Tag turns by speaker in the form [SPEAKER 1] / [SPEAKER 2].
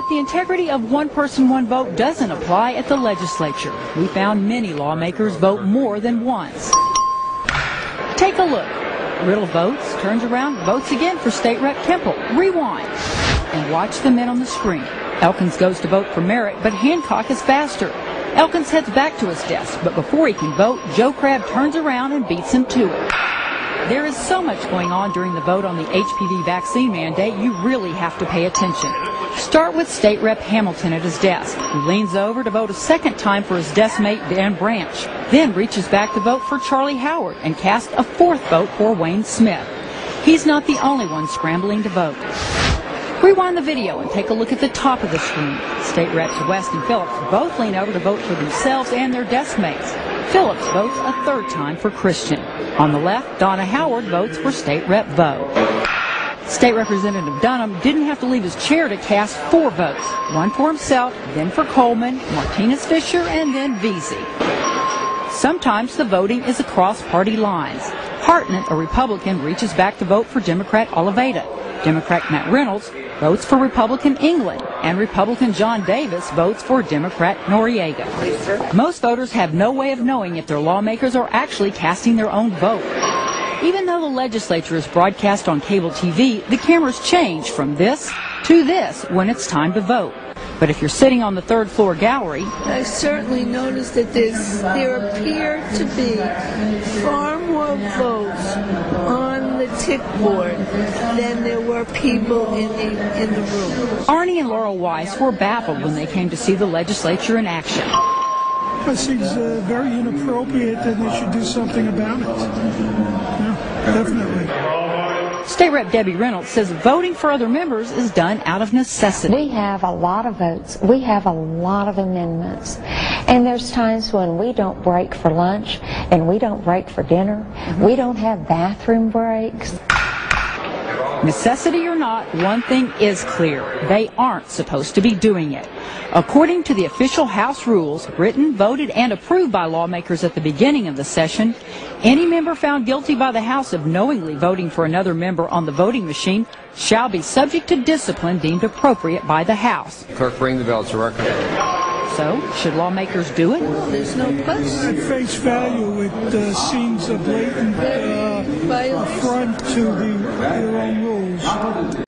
[SPEAKER 1] But the integrity of one person, one vote doesn't apply at the legislature. We found many lawmakers vote more than once. Take a look. Riddle votes, turns around, votes again for State Rep Kemple. Rewind. And watch the men on the screen. Elkins goes to vote for Merritt, but Hancock is faster. Elkins heads back to his desk, but before he can vote, Joe Crabb turns around and beats him to it. There is so much going on during the vote on the HPV vaccine mandate, you really have to pay attention. Start with State Rep Hamilton at his desk. He leans over to vote a second time for his desk mate Dan Branch, then reaches back to vote for Charlie Howard and casts a fourth vote for Wayne Smith. He's not the only one scrambling to vote. Rewind the video and take a look at the top of the screen. State Reps West and Phillips both lean over to vote for themselves and their desk mates. Phillips votes a third time for Christian. On the left, Donna Howard votes for State Rep Vo. State Representative Dunham didn't have to leave his chair to cast 4 votes. One for himself, then for Coleman, Martinez Fisher, and then Veazey. Sometimes the voting is across party lines. Hartnett, a Republican, reaches back to vote for Democrat Oliveira. Democrat Matt Reynolds votes for Republican England, and Republican John Davis votes for Democrat Noriega. Most voters have no way of knowing if their lawmakers are actually casting their own vote. Even though the legislature is broadcast on cable TV, the cameras change from this to this when it's time to vote. But if you're sitting on the third floor gallery,
[SPEAKER 2] I certainly noticed that there appear to be far more votes on the tick board than there were people in the room.
[SPEAKER 1] Arnie and Laurel Weiss were baffled when they came to see the legislature in action.
[SPEAKER 3] It seems very inappropriate, and they should do something about it. Yeah, definitely.
[SPEAKER 1] State Rep Debbie Reynolds says voting for other members is done out of necessity.
[SPEAKER 4] We have a lot of votes. We have a lot of amendments. And there's times when we don't break for lunch and we don't break for dinner. We don't have bathroom breaks.
[SPEAKER 1] Necessity or not, one thing is clear. They aren't supposed to be doing it. According to the official House rules, written, voted, and approved by lawmakers at the beginning of the session, any member found guilty by the House of knowingly voting for another member on the voting machine shall be subject to discipline deemed appropriate by the House.
[SPEAKER 5] Clerk, bring the bill to record.
[SPEAKER 1] So, should lawmakers do it?
[SPEAKER 2] Well, there's no question.
[SPEAKER 3] At face value, it seems a blatant affront to their own rules.